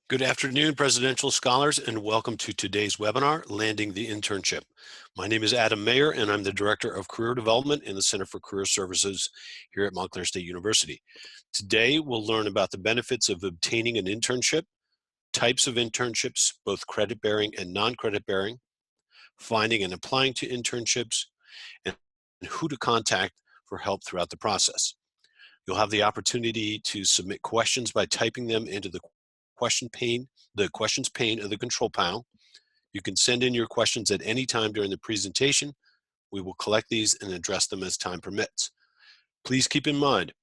Good afternoon, presidential scholars, and welcome to today's webinar, Landing the Internship. My name is Adam Mayer, and I'm the Director of Career Development in the Center for Career Services here at Montclair State University. Today, we'll learn about the benefits of obtaining an internship, types of internships, both credit-bearing and non-credit-bearing, finding and applying to internships, and who to contact for help throughout the process. You'll have the opportunity to submit questions by typing them into the questions pane of the control panel. You can send in your questions at any time during the presentation. We will collect these and address them as time permits. Please keep in mind,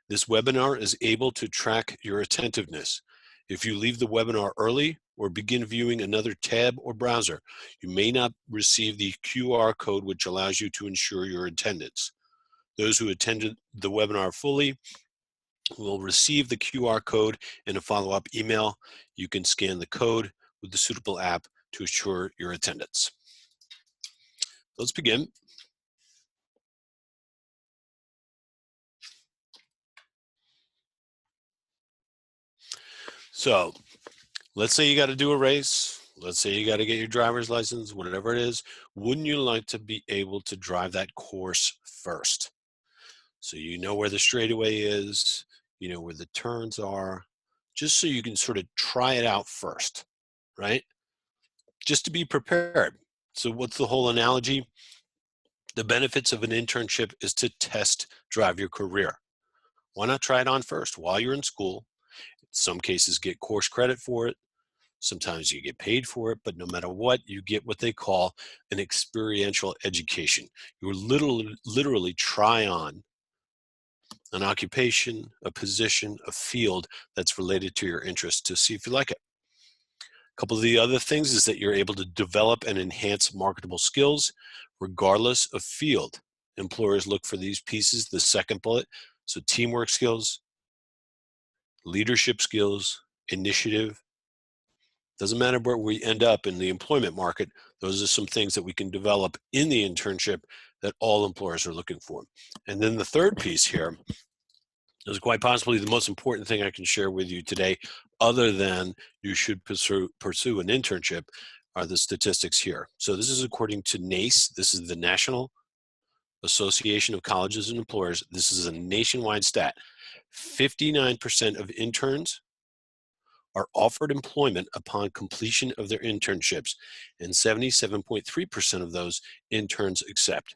this webinar is able to track your attentiveness. If you leave the webinar early or begin viewing another tab or browser, you may not receive the QR code which allows you to ensure your attendance. Those who attended the webinar fully will receive the QR code in a follow-up email. You can scan the code with the suitable app to assure your attendance. Let's begin. So let's say you got to do a race. Let's say you got to get your driver's license, whatever it is. Wouldn't you like to be able to drive that course first? So you know where the straightaway is, you know where the turns are, just so you can sort of try it out first, right? Just to be prepared. So what's the whole analogy? The benefits of an internship is to test drive your career. Why not try it on first while you're in school? In some cases get course credit for it. Sometimes you get paid for it, but no matter what, you get what they call an experiential education. You literally try on an occupation, a position, a field that's related to your interest to see if you like it. A couple of the other things is that you're able to develop and enhance marketable skills regardless of field. Employers look for these pieces, the second bullet. So teamwork skills, leadership skills, initiative. Doesn't matter where we end up in the employment market. Those are some things that we can develop in the internship that all employers are looking for. And then the third piece here is quite possibly the most important thing I can share with you today, other than you should pursue an internship, are the statistics here. So this is according to NACE. This is the National Association of Colleges and Employers. This is a nationwide stat. 59% of interns are offered employment upon completion of their internships, and 77.3% of those interns accept.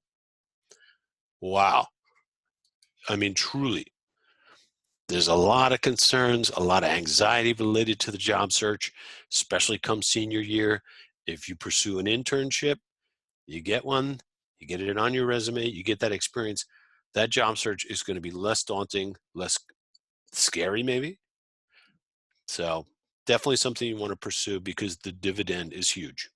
Wow. I mean, truly. There's a lot of concerns, a lot of anxiety related to the job search, especially come senior year. If you pursue an internship, you get one, you get it on your resume, you get that experience. That job search is going to be less daunting, less scary maybe. So definitely something you want to pursue because the dividend is huge.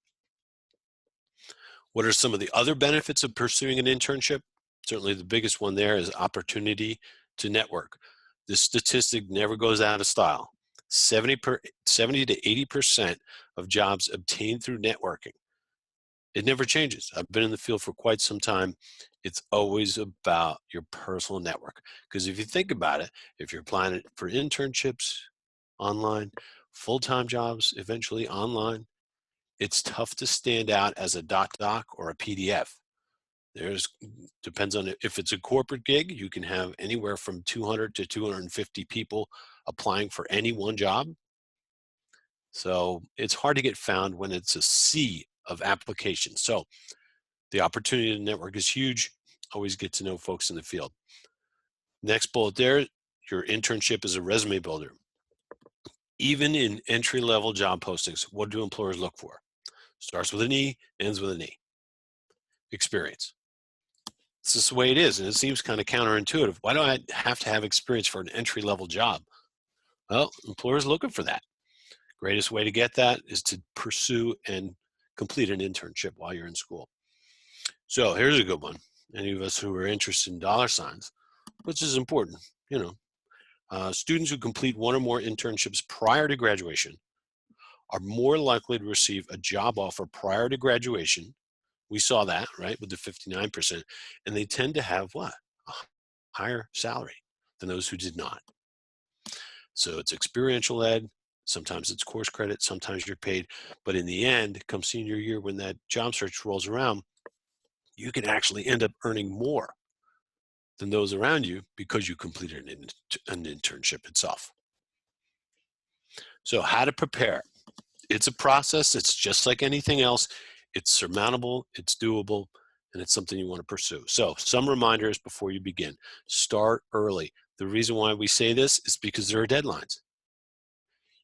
What are some of the other benefits of pursuing an internship? Certainly the biggest one there is opportunity to network. This statistic never goes out of style. 70 to 80% of jobs obtained through networking. It never changes. I've been in the field for quite some time. It's always about your personal network. Because if you think about it, if you're applying for internships online, full-time jobs eventually online, it's tough to stand out as a doc or a PDF. Depends on if it's a corporate gig, you can have anywhere from 200 to 250 people applying for any one job. So it's hard to get found when it's a sea of applications. So the opportunity to network is huge. Always get to know folks in the field. Next bullet there, your internship is a resume builder. Even in entry-level job postings, what do employers look for? Starts with an E, ends with an E. Experience. It's just the way it is, and it seems kind of counterintuitive. Why do I have to have experience for an entry-level job? Well, employers are looking for that. Greatest way to get that is to pursue and complete an internship while you're in school. So here's a good one. Any of us who are interested in dollar signs, which is important, students who complete one or more internships prior to graduation are more likely to receive a job offer prior to graduation. We saw that, right, with the 59%, and they tend to have what? A higher salary than those who did not. So it's experiential ed, Sometimes it's course credit, sometimes you're paid. But in the end, come senior year, when that job search rolls around, you can actually end up earning more than those around you because you completed an internship itself. So how to prepare? It's a process. It's just like anything else. It's surmountable, it's doable, and it's something you want to pursue. So some reminders before you begin. Start early. The reason why we say this is because there are deadlines.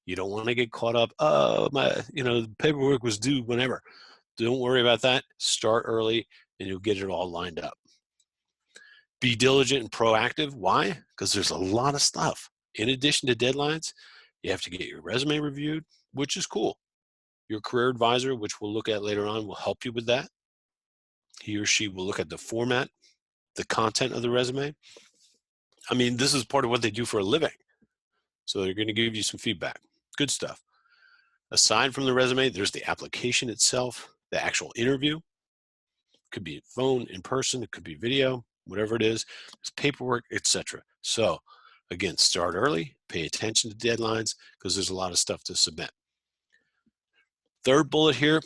You don't want to get caught up, oh, the paperwork was due whenever. Don't worry about that. Start early and you'll get it all lined up. Be diligent and proactive. Why? Because there's a lot of stuff. In addition to deadlines, you have to get your resume reviewed, which is cool. Your career advisor, which we'll look at later on, will help you with that. He or she will look at the format, the content of the resume. I mean, this is part of what they do for a living. So they're going to give you some feedback. Good stuff. Aside from the resume, there's the application itself, the actual interview. It could be phone, in person, it could be video, whatever it is. There's paperwork, etc. So again, start early, pay attention to deadlines because there's a lot of stuff to submit. Third bullet here,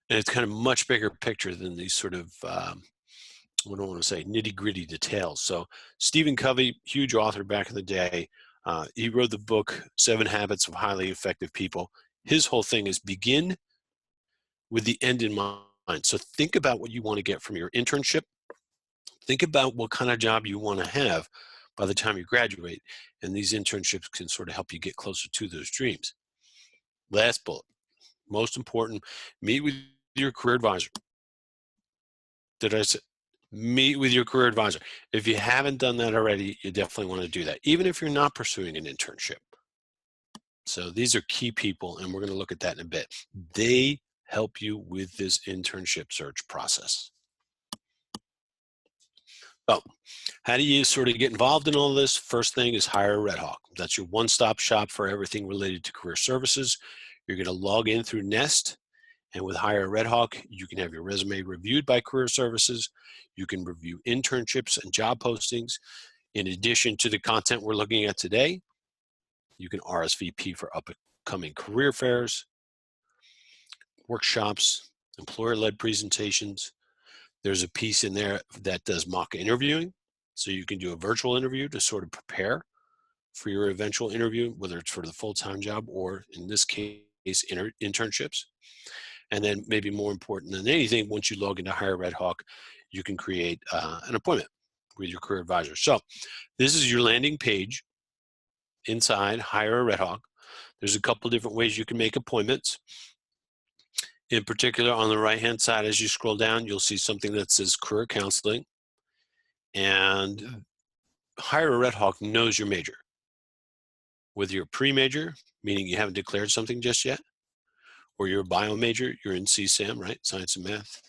and it's kind of much bigger picture than these sort of, what do I want to say, nitty-gritty details. So Stephen Covey, huge author back in the day, he wrote the book, 7 Habits of Highly Effective People. His whole thing is begin with the end in mind. So think about what you want to get from your internship. Think about what kind of job you want to have by the time you graduate. And these internships can sort of help you get closer to those dreams. Last bullet, most important, meet with your career advisor. Did I say? Meet with your career advisor. If you haven't done that already, you definitely want to do that, even if you're not pursuing an internship. So these are key people, and we're going to look at that in a bit. They help you with this internship search process. So how do you sort of get involved in all this? First thing is hire a Red Hawk. That's your one-stop shop for everything related to career services. You're going to log in through Nest. And with Hire a Red Hawk, you can have your resume reviewed by career services. You can review internships and job postings. In addition to the content we're looking at today, you can RSVP for upcoming career fairs, workshops, employer-led presentations. There's a piece in there that does mock interviewing. So you can do a virtual interview to sort of prepare for your eventual interview, whether it's for the full-time job or, in this case, internships. And then maybe more important than anything, once you log into Hire Red Hawk, you can create an appointment with your career advisor. So this is your landing page inside Hire a Red Hawk. There's a couple different ways you can make appointments. In particular, on the right-hand side, as you scroll down, you'll see something that says career counseling. And Hire a Red Hawk knows your major. Whether you're a pre-major, meaning you haven't declared something just yet, or you're a bio major, you're in CSAM, right? Science and math.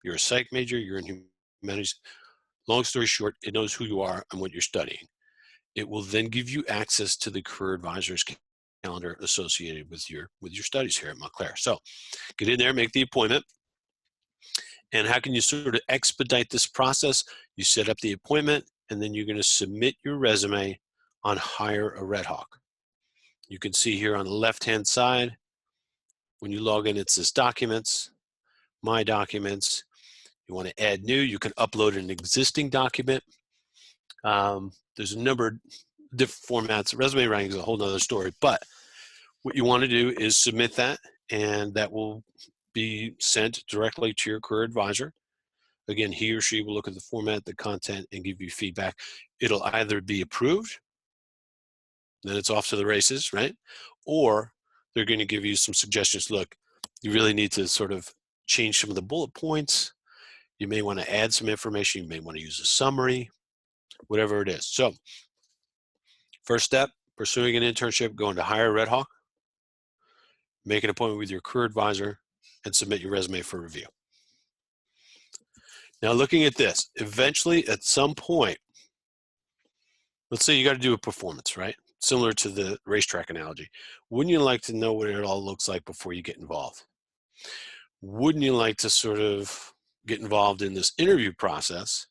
You're a psych major, you're in humanities. Long story short, it knows who you are and what you're studying. It will then give you access to the career advisor's calendar associated with your studies here at Montclair. So get in there, make the appointment. And how can you sort of expedite this process? You set up the appointment, and then you're going to submit your resume on Hire a Red Hawk. You can see here on the left-hand side, when you log in, it says Documents, My Documents. You want to add new, you can upload an existing document. There's a number of different formats. Resume writing is a whole nother story, but what you want to do is submit that, and that will be sent directly to your career advisor. Again, he or she will look at the format, the content, and give you feedback. It'll either be approved, then it's off to the races, right? Or they're going to give you some suggestions. Look, you really need to sort of change some of the bullet points. You may want to add some information. You may want to use a summary, whatever it is. So first step, pursuing an internship, going to Hire Red Hawk, make an appointment with your career advisor, and submit your resume for review. Now looking at this, eventually at some point, let's say you got to do a performance, right? Similar to the racetrack analogy. Wouldn't you like to know what it all looks like before you get involved? Wouldn't you like to sort of get involved in this interview process?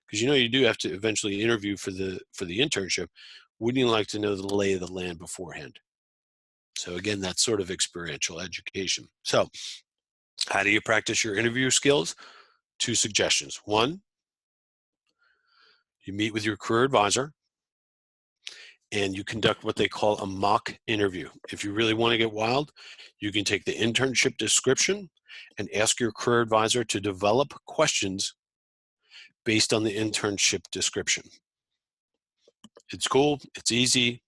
Because you know you do have to eventually interview for the internship. Wouldn't you like to know the lay of the land beforehand? So again, that's sort of experiential education. So how do you practice your interview skills? 2 suggestions. 1, you meet with your career advisor and you conduct what they call a mock interview. If you really want to get wild, you can take the internship description and ask your career advisor to develop questions based on the internship description. It's cool, it's easy,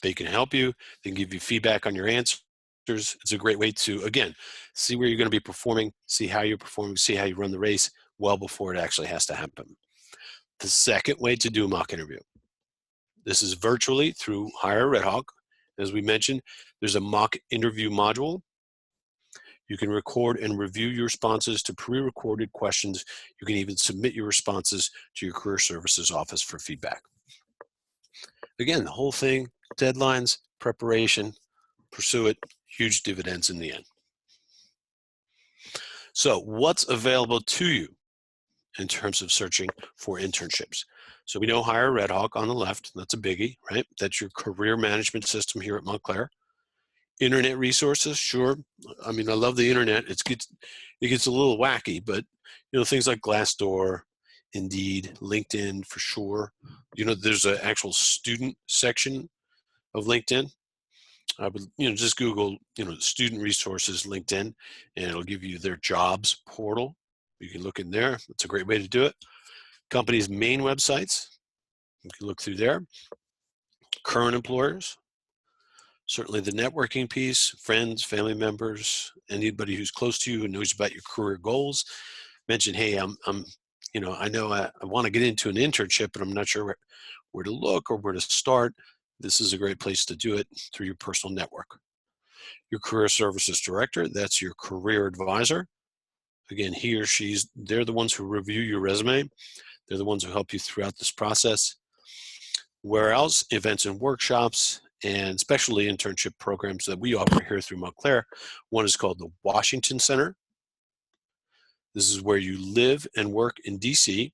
they can help you, they can give you feedback on your answers. It's a great way to, again, see where you're going to be performing, see how you're performing, see how you run the race well before it actually has to happen. The second way to do a mock interview. This is virtually through Hire Red Hawk. As we mentioned, there's a mock interview module. You can record and review your responses to pre-recorded questions. You can even submit your responses to your career services office for feedback. Again, the whole thing, deadlines, preparation, pursue it, huge dividends in the end. So what's available to you in terms of searching for internships? So we know Hire Red Hawk on the left, that's a biggie, right? That's your career management system here at Montclair. Internet resources, sure. I mean, I love the internet. It gets a little wacky, but you know, things like Glassdoor, Indeed, LinkedIn for sure. You know, there's an actual student section of LinkedIn. I would, you know, just Google, you know, student resources LinkedIn, and it'll give you their jobs portal. You can look in there. That's a great way to do it. Companies' main websites, you can look through there. Current employers, certainly the networking piece, friends, family members, anybody who's close to you who knows about your career goals. Mention, hey, you know, I know I want to get into an internship, but I'm not sure where to look or where to start. This is a great place to do it through your personal network. Your career services director, that's your career advisor. Again, he or they're the ones who review your resume. They're the ones who help you throughout this process. Where else? Events and workshops and specialty internship programs that we offer here through Montclair. One is called the Washington Center. This is where you live and work in DC.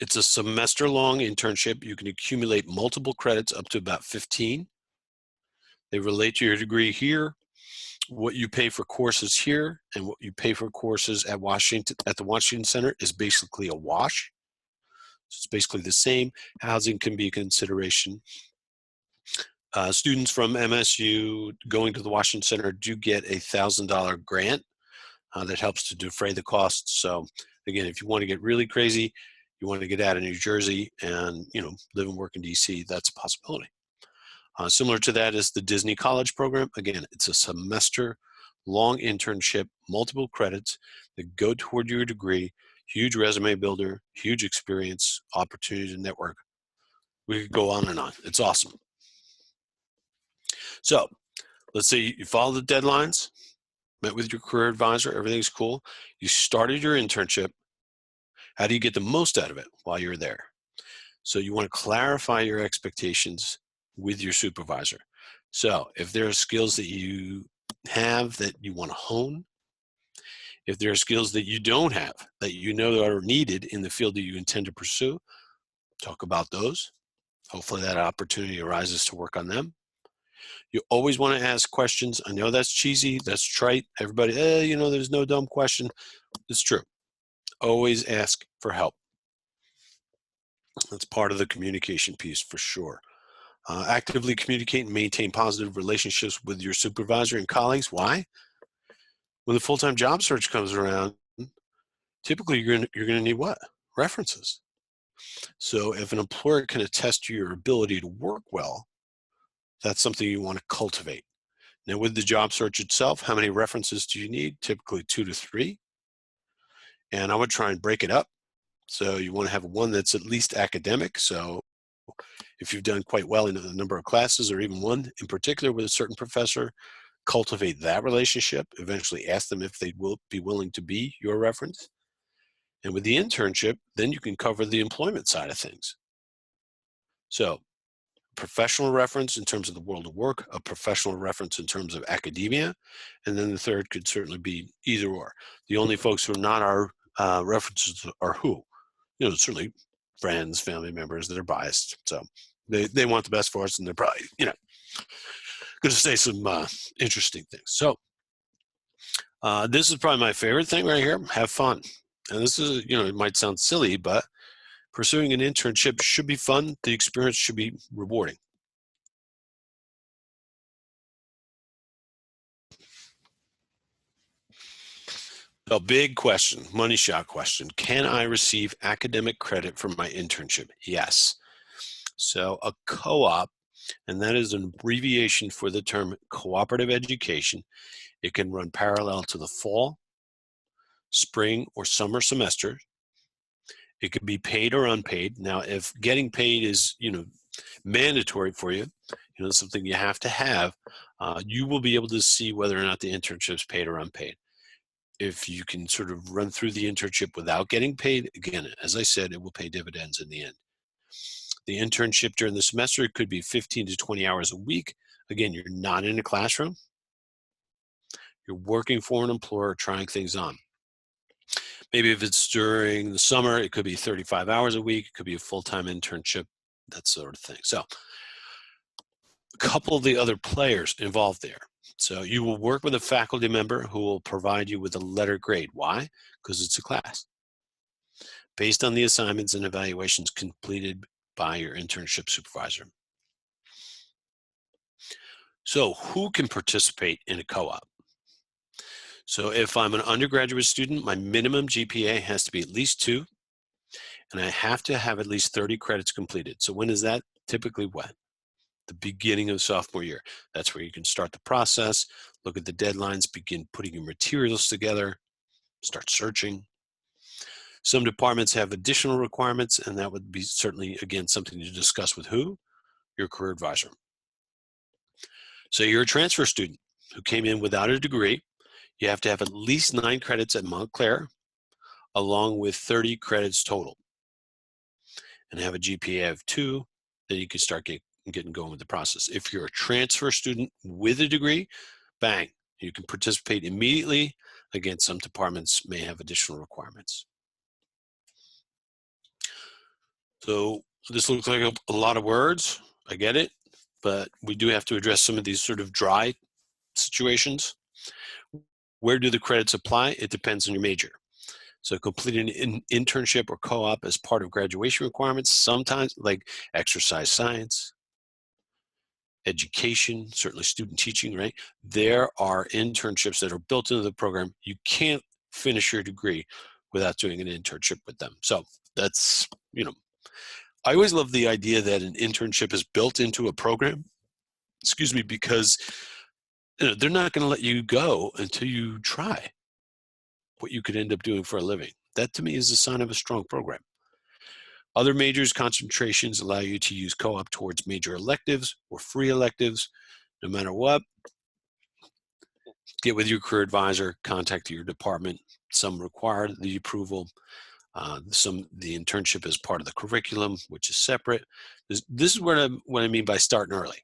It's a semester-long internship. You can accumulate multiple credits up to about 15. They relate to your degree here. What you pay for courses here and what you pay for courses at the Washington Center is basically a wash. So it's basically the same. Housing can be a consideration. Students from MSU going to the Washington Center do get a $1,000 grant that helps to defray the costs. So again, if you want to get really crazy, you want to get out of New Jersey and, you know, live and work in DC, that's a possibility. Similar to that is the Disney College program. Again, it's a semester-long internship, multiple credits that go toward your degree, huge resume builder, huge experience, opportunity to network. We could go on and on. It's awesome. So let's say you follow the deadlines, met with your career advisor, everything's cool. You started your internship. How do you get the most out of it while you're there? So you want to clarify your expectations with your supervisor. So if there are skills that you have that you want to hone, if there are skills that you don't have that you know are needed in the field that you intend to pursue, talk about those. Hopefully that opportunity arises to work on them. You always want to ask questions. I know that's cheesy, that's trite. Everybody, you know, there's no dumb question. It's true. Always ask for help. That's part of the communication piece for sure. Actively communicate and maintain positive relationships with your supervisor and colleagues. Why? When the full-time job search comes around, typically you're going to need what? References. So if an employer can attest to your ability to work well, that's something you want to cultivate. Now with the job search itself, how many references do you need? Typically 2 to 3. And I would try and break it up. So you want to have one that's at least academic. So if you've done quite well in a number of classes or even one in particular with a certain professor, cultivate that relationship, eventually ask them if they will be willing to be your reference. And with the internship, then you can cover the employment side of things. So professional reference in terms of the world of work, a professional reference in terms of academia, and then the third could certainly be either or. The only folks who are not our references are who? You know, certainly friends, family members that are biased. So they want the best for us, and they're probably, you know, going to say some interesting things. So this is probably my favorite thing right here. Have fun. And this is, it might sound silly, but pursuing an internship should be fun. The experience should be rewarding. A big question, money shot question. Can I receive academic credit for my internship? Yes. So a co-op, and that is an abbreviation for the term cooperative education. It can run parallel to the fall, spring, or summer semester. It could be paid or unpaid. Now, if getting paid is, mandatory for you, something you have to have, you will be able to see whether or not the internship is paid or unpaid. If you can sort of run through the internship without getting paid, again, as I said, it will pay dividends in the end. The internship during the semester could be 15 to 20 hours a week. Again, you're not in a classroom. You're working for an employer, trying things on. Maybe if it's during the summer, it could be 35 hours a week. It could be a full-time internship, that sort of thing. So a couple of the other players involved there. So you will work with a faculty member who will provide you with a letter grade. Why? Because it's a class. Based on the assignments and evaluations completed by your internship supervisor. So who can participate in a co-op? So if I'm an undergraduate student, my minimum GPA has to be at least 2, and I have to have at least 30 credits completed. So when is that? Typically when? The beginning of sophomore year. That's where you can start the process, look at the deadlines, begin putting your materials together, start searching. Some departments have additional requirements, and that would be certainly, again, something to discuss with who? Your career advisor. So you're a transfer student who came in without a degree. You have to have at least 9 credits at Montclair, along with 30 credits total, and have a GPA of 2, then you can start getting going with the process. If you're a transfer student with a degree, bang, you can participate immediately. Again, some departments may have additional requirements. So this looks like a lot of words. I get it, but we do have to address some of these sort of dry situations. Where do the credits apply? It depends on your major. So completing an internship or co-op as part of graduation requirements, sometimes like exercise science, education, certainly student teaching, right? There are internships that are built into the program. You can't finish your degree without doing an internship with them. So that's, I always love the idea that an internship is built into a program, because they're not going to let you go until you try what you could end up doing for a living. That to me is a sign of a strong program. Other majors concentrations allow you to use co-op towards major electives or free electives. No matter what, get with your career advisor, contact your department. Some require the approval. The internship is part of the curriculum, which is separate. This is what I mean by starting early.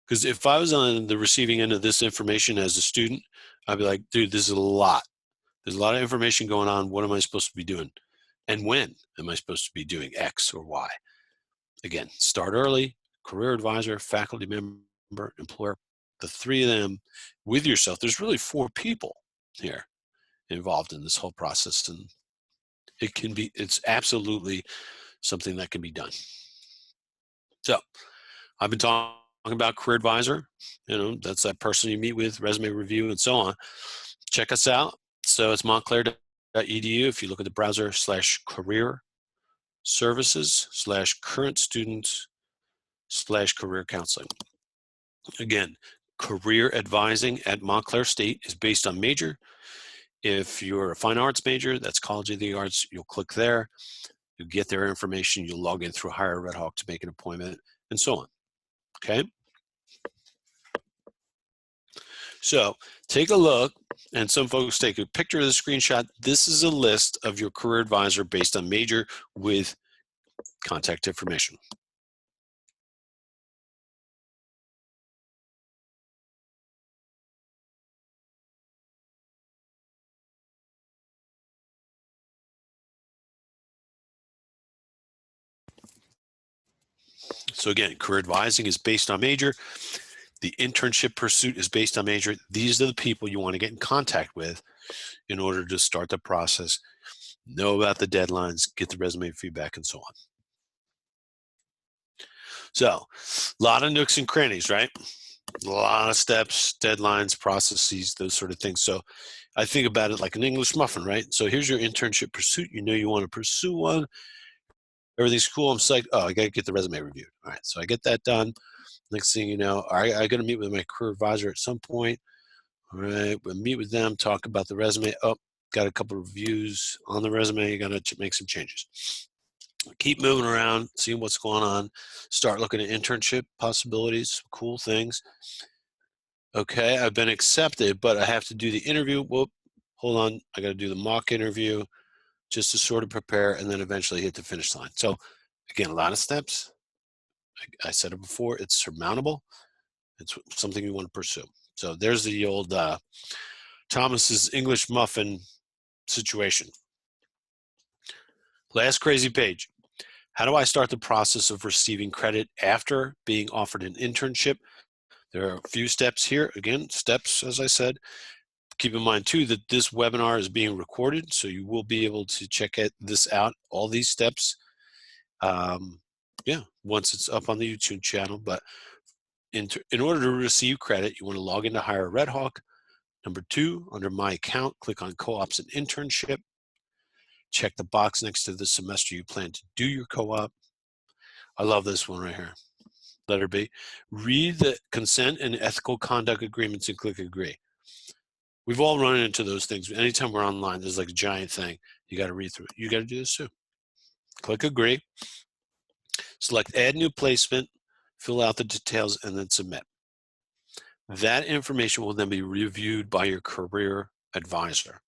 Because if I was on the receiving end of this information as a student, I'd be like, dude, this is a lot. There's a lot of information going on. What am I supposed to be doing? And when am I supposed to be doing X or Y? Again, start early, career advisor, faculty member, employer, the 3 of them with yourself. There's really 4 people here involved in this whole process. And it's absolutely something that can be done. So I've been talking about career advisor. That's that person you meet with, resume review, and so on. Check us out. So it's montclair.edu. If you look at the browser /career services /current students /career counseling. Again, career advising at Montclair State is based on major. If you're a fine arts major, that's College of the Arts, you'll click there. You get their information. You'll log in through Hire Red Hawk to make an appointment, and so on. Okay? So take a look, and some folks take a picture of the screenshot. This is a list of your career advisor based on major with contact information. So again, career advising is based on major. The internship pursuit is based on major. These are the people you want to get in contact with in order to start the process, know about the deadlines, get the resume feedback, and so on. So, a lot of nooks and crannies, right? A lot of steps, deadlines, processes, those sort of things. So I think about it like an English muffin, right? So here's your internship pursuit. You know you want to pursue one. Everything's cool. I'm psyched. Oh, I got to get the resume reviewed. All right, so I get that done. Next thing you know, I got to meet with my career advisor at some point. All right, we'll meet with them, talk about the resume. Oh, got a couple of reviews on the resume. You got to make some changes. Keep moving around, seeing what's going on. Start looking at internship possibilities, cool things. Okay, I've been accepted, but I have to do the interview. Whoop, hold on. I got to do the mock interview just to sort of prepare and then eventually hit the finish line. So again, a lot of steps. I said it before, it's surmountable. It's something you want to pursue. So there's the old Thomas's English muffin situation. Last crazy page. How do I start the process of receiving credit after being offered an internship? There are a few steps here. Again, steps, as I said. Keep in mind, too, that this webinar is being recorded, so you will be able to check this out, all these steps, once it's up on the YouTube channel. But in order to receive credit, you want to log into Hire a Red Hawk. Number 2, under My Account, click on Co-ops and Internship. Check the box next to the semester you plan to do your co-op. I love this one right here. Letter B. Read the consent and ethical conduct agreements and click Agree. We've all run into those things. Anytime we're online, there's like a giant thing. You got to read through it. You got to do this too. Click Agree. Select Add New Placement. Fill out the details and then submit. That information will then be reviewed by your career advisor.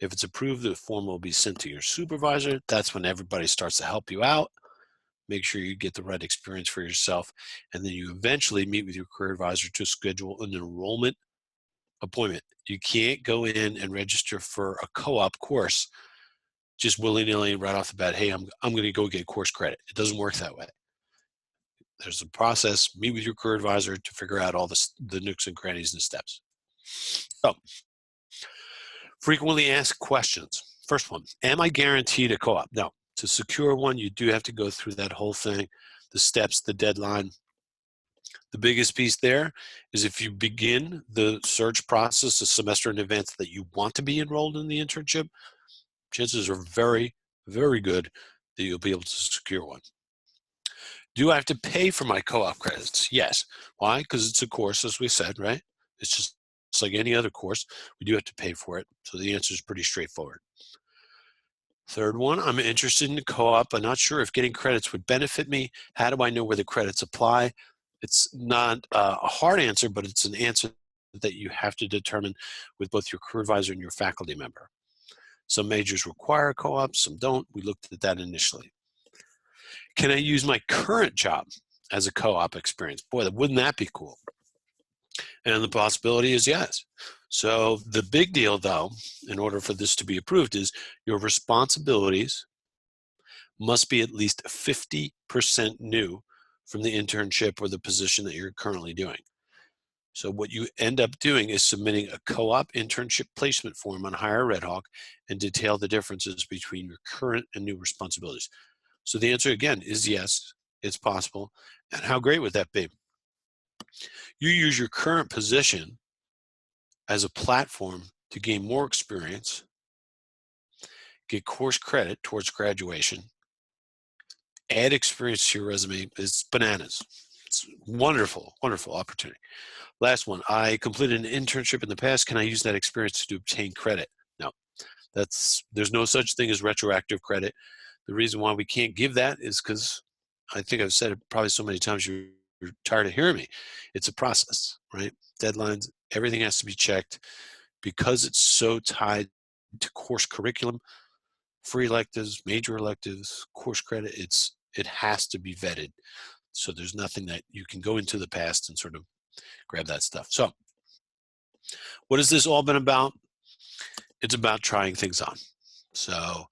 If it's approved, the form will be sent to your supervisor. That's when everybody starts to help you out. Make sure you get the right experience for yourself. And then you eventually meet with your career advisor to schedule an enrollment appointment. You can't go in and register for a co-op course just willy-nilly right off the bat. Hey, I'm going to go get course credit. It doesn't work that way. There's a process. Meet with your career advisor to figure out all the nooks and crannies and steps. So, frequently asked questions. First one, am I guaranteed a co-op? No. To secure one, you do have to go through that whole thing, the steps, the deadline. The biggest piece there is if you begin the search process a semester in advance that you want to be enrolled in the internship, chances are very, very good that you'll be able to secure one. Do I have to pay for my co-op credits? Yes. Why? Because it's a course, as we said, right? It's like any other course. We do have to pay for it. So the answer is pretty straightforward. Third one, I'm interested in the co-op. I'm not sure if getting credits would benefit me. How do I know where the credits apply? It's not a hard answer, but it's an answer that you have to determine with both your career advisor and your faculty member. Some majors require co-ops, some don't. We looked at that initially. Can I use my current job as a co-op experience? Boy, wouldn't that be cool? And the possibility is yes. So the big deal, though, in order for this to be approved, is your responsibilities must be at least 50% new from the internship or the position that you're currently doing. So what you end up doing is submitting a co-op internship placement form on Hire a Red Hawk and detail the differences between your current and new responsibilities. So the answer again is yes, it's possible. And how great would that be? You use your current position as a platform to gain more experience, get course credit towards graduation, add experience to your resume. It's bananas. It's wonderful, wonderful opportunity. Last one, I completed an internship in the past. Can I use that experience to obtain credit? No, there's no such thing as retroactive credit. The reason why we can't give that is because I think I've said it probably so many times you're tired of hearing me. It's a process, right? Deadlines, everything has to be checked. Because it's so tied to course curriculum, free electives, major electives, course credit, it has to be vetted. So there's nothing that you can go into the past and sort of grab that stuff. So what has this all been about? It's about trying things on. So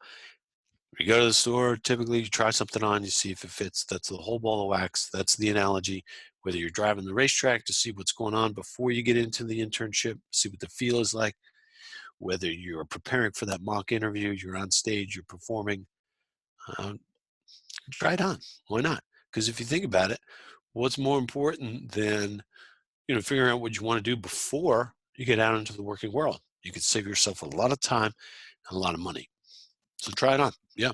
you go to the store, typically you try something on, you see if it fits. That's the whole ball of wax. That's the analogy. whether you're driving the racetrack to see what's going on before you get into the internship, see what the feel is like, whether you're preparing for that mock interview, you're on stage, you're performing, uh, try it on. Why not? Because if you think about it, what's more important than figuring out what you want to do before you get out into the working world? You could save yourself a lot of time and a lot of money. So try it on. Yeah.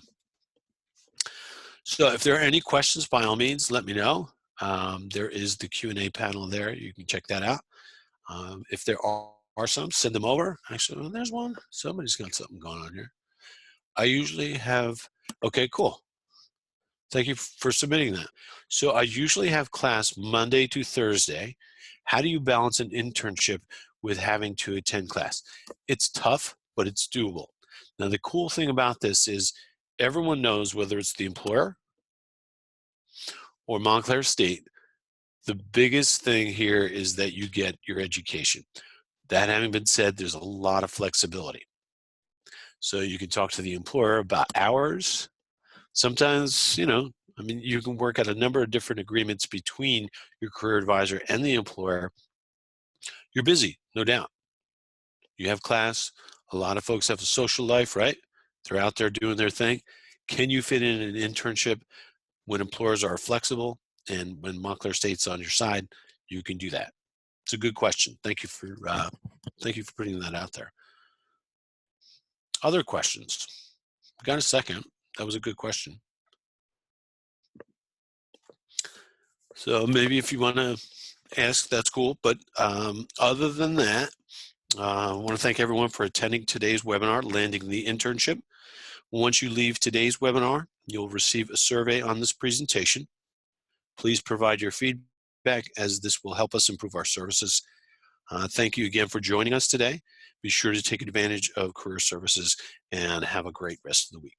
So if there are any questions, by all means, let me know. There is the Q&A panel there. You can check that out. If there are some, send them over. Actually, well, there's one. Somebody's got something going on here. I usually have, okay, cool. Thank you for submitting that. So I usually have class Monday to Thursday. How do you balance an internship with having to attend class? It's tough, but it's doable. Now, the cool thing about this is everyone knows, whether it's the employer or Montclair State, the biggest thing here is that you get your education. That having been said, there's a lot of flexibility. So you can talk to the employer about hours. Sometimes, you can work out a number of different agreements between your career advisor and the employer. You're busy, no doubt. You have class. A lot of folks have a social life, right? They're out there doing their thing. Can you fit in an internship when employers are flexible and when Montclair State's on your side? You can do that. It's a good question. Thank you for putting that out there. Other questions? Got a second. That was a good question. So maybe if you want to ask, that's cool. But other than that, I want to thank everyone for attending today's webinar, Landing the Internship. Once you leave today's webinar, you'll receive a survey on this presentation. Please provide your feedback, as this will help us improve our services. Thank you again for joining us today. Be sure to take advantage of career services and have a great rest of the week.